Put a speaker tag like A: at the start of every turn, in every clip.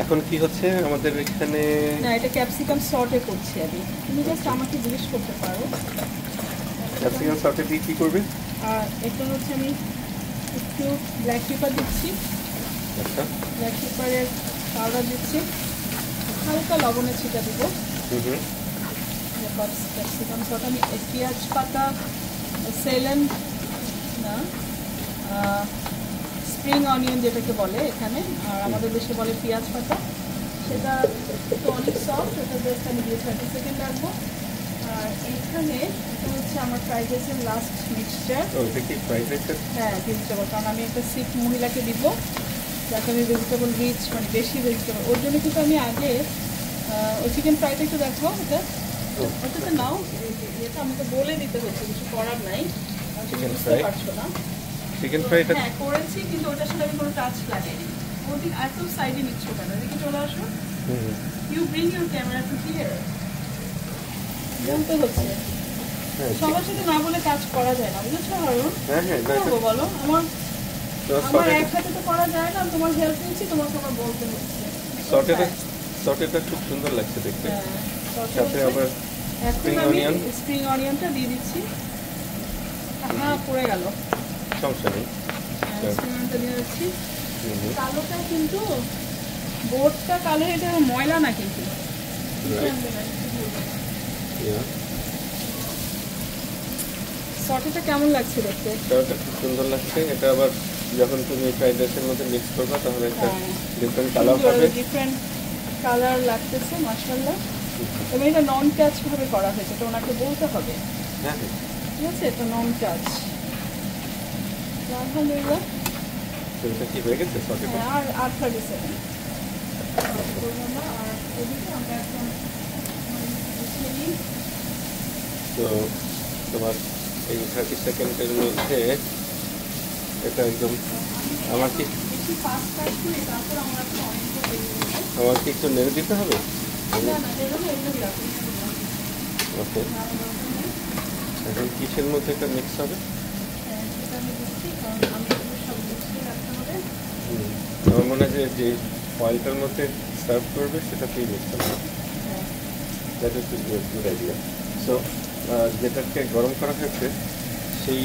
A: এখন কি হচ্ছে আমাদের এখানে?
B: না, এটা ক্যাপসিকাম সর্টে করছি আমি। তুমি জাস্ট আমাকে জিজ্ঞেস করতে পারো
A: ক্যাপসিকাম সর্টে দিয়ে কি করবে?
B: আর এটা হচ্ছে আমি একটু ব্ল্যাক পেপার দিচ্ছি।
A: আচ্ছা,
B: ব্ল্যাক পেপারের পাউডার দিচ্ছি, হালকা লবণের ছিটা দিব। ক্যাপসিকাম সর্ট আমি পেঁয়াজ পাতা, সেলেন না, স্প্রিং অনিয়ন যেটাকে বলে এখানে, আর আমাদের দেশে বলে পেঁয়াজ পাতা, সেটা একটু অনেক সফট, এটা জাস্ট আমি দিয়ে 30 সেকেন্ড রাখবো। আর এইখানে এটা হচ্ছে আমার ফ্রাইড রাইসের লাস্ট মিক্সচার। হ্যাঁ, ভেজিটেবল, কারণ আমি একটা সিক মহিলাকে দিব, যাকে আমি ভেজিটেবল রিচ, মানে বেশি ভেজিটেবল, ওর জন্য কিন্তু আমি আগে ওই চিকেন ফ্রাইটা একটু দেখাও। ওটাতে নাও, এটা আমাকে বলে দিতে হচ্ছে, কিছু করার নাই, বুঝতে পারছো না।
A: চিকেন ফ্রাইটা
B: হ্যাঁ করেছি, কিন্তু ওটার সাথে আমি কোনো টাচ লাগেনি। ওদিক এত সাইডে নিচ্ছ কেন? এদিকে চলে আসো। You bring your camera to here. বলতে হচ্ছে, সবার সাথে না বলে কাজ করা যায় না, বুঝেছো হারুন? বলো, আমার এক হাতে তো করা যায় না, তোমার হেল্প নিচ্ছি, তোমাকে আমার বলতে হচ্ছে।
A: সটেটা খুব সুন্দর লাগছে দেখতে। সাথে আবার
B: স্প্রিং অনিয়নটা দিয়ে দিচ্ছি। হ্যাঁ, পড়ে গেল,
A: সমস্যা নেই।
B: স্প্রিং অনিয়নটা দিয়ে দিচ্ছি। কালোটা কিন্তু বোর্ডটা কালো, এটা ময়লা না কিন্তু। সটেটা কেমন লাগছে দেখতে?
A: সটেটা খুব সুন্দর লাগছে। এটা আবার যখন তুমি ফ্রাইড রাইসের মধ্যে মিক্স করবে তাহলে একটা ডিফারেন্ট কালার পাবে,
B: ডিফারেন্ট কালার লাগতেছে মাশাআল্লাহ। এবং এটা নন টাচ ভাবে করা হয়েছে, তো ওনাকে বলতে হবে।
A: হ্যাঁ,
B: ঠিক আছে, এটা নন টাচ। আলহামদুলিল্লাহ,
A: এটা কি হয়ে গেছে সটেটা?
B: আর 30 সেকেন্ড। আর এদিকে আমরা এখন
A: তো তোমার এই 30 সেকেন্ডের মধ্যে এটা একদম আমার কি একটু নেড়ে দিতে হবে? ওকে, এখন কিসের মধ্যে এটা মিক্স হবে? আমার মনে হয় যে অয়েলটার মধ্যে সার্ভ করবে সেটাতেই মিক্স হবে। That is good idea. So যেটাকে গরম করা হয়েছে সেই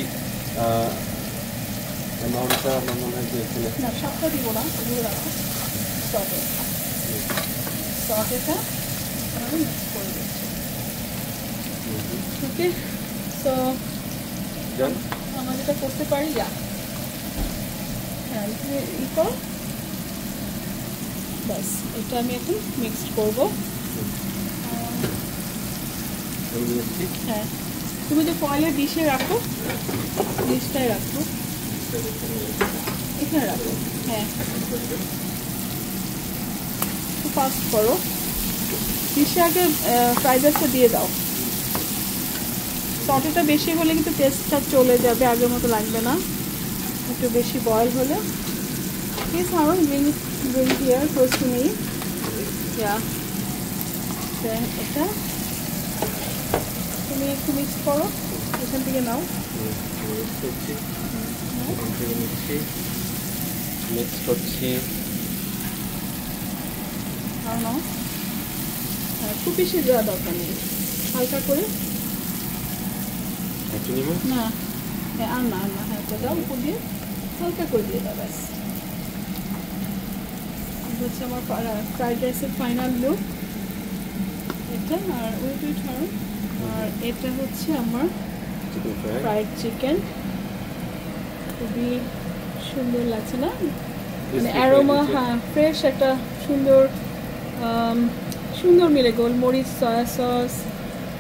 A: অ্যামাউন্টটা আমার মনে হয় যে এখানে
B: সবটা দিব না, এগুলো রাখো। সটেটা আমি মিক্স করে দিচ্ছি। ওকে, সো আমরা যেটা করতে পারি, হ্যাঁ ই করো, ব্যাস এটা আমি এখন মিক্সড করবো। হ্যাঁ, তুমি যে ফয়েলের ডিশে রাখো, ডিশটাই রাখো, এখানে রাখো। হ্যাঁ, একটু ফাস্ট করো। ডিশে আগে ফ্রাইড রাইসটা দিয়ে দাও। সটেটা বেশি হলে কিন্তু টেস্টটা চলে যাবে, আগের মতো লাগবে না। একটু বেশি বয়েল হলে please Harun bring here close to me. এটা তুমি একটু মিক্স করো, এখান থেকে নাও।
A: মিক্স করছি।
B: আর নাও, খুব বেশি দেওয়া দরকার নেই, হালকা করে। না, আর না, হ্যাঁ এটা দাও, উপর দিয়ে হালকা করে দিয়ে দাও, ব্যাস। হচ্ছে আমার ফ্রাইড রাইসের ফাইনাল লুক এটা। আর ওইট হারুন, আর এটা হচ্ছে আমার ফ্রাইড চিকেন। খুবই সুন্দর লাগছে না, মানে অ্যারোমা, হ্যাঁ ফ্রেশ একটা সুন্দর মিলে, গোলমরিচ, সয়া সস,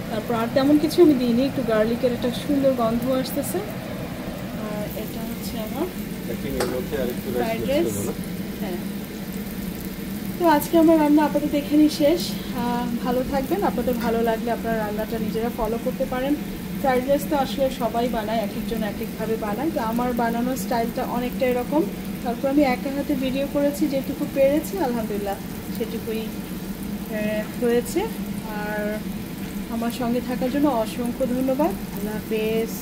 B: তারপর আর তেমন কিছু আমি দিইনি, একটু গার্লিকের একটা সুন্দর গন্ধ আসতেছে। আর এটা হচ্ছে আমার ফ্রাইড রাইস। হ্যাঁ, তো আজকে আমার রান্না আপাতত এখানেই শেষ। ভালো থাকবেন। আপনাদের ভালো লাগলে আপনারা রান্নাটা নিজেরা ফলো করতে পারেন। ফ্রাইড রাইস তো আসলে সবাই বানায়, এক একজন এক একভাবে বানায়, তো আমার বানানোর স্টাইলটা অনেকটা এরকম। তারপর আমি একা হাতে ভিডিও করেছি, যেটুকু পেরেছি আলহামদুলিল্লাহ সেটুকুই হয়েছে। আর আমার সঙ্গে থাকার জন্য অসংখ্য ধন্যবাদ। আল্লাহ হাফেজ।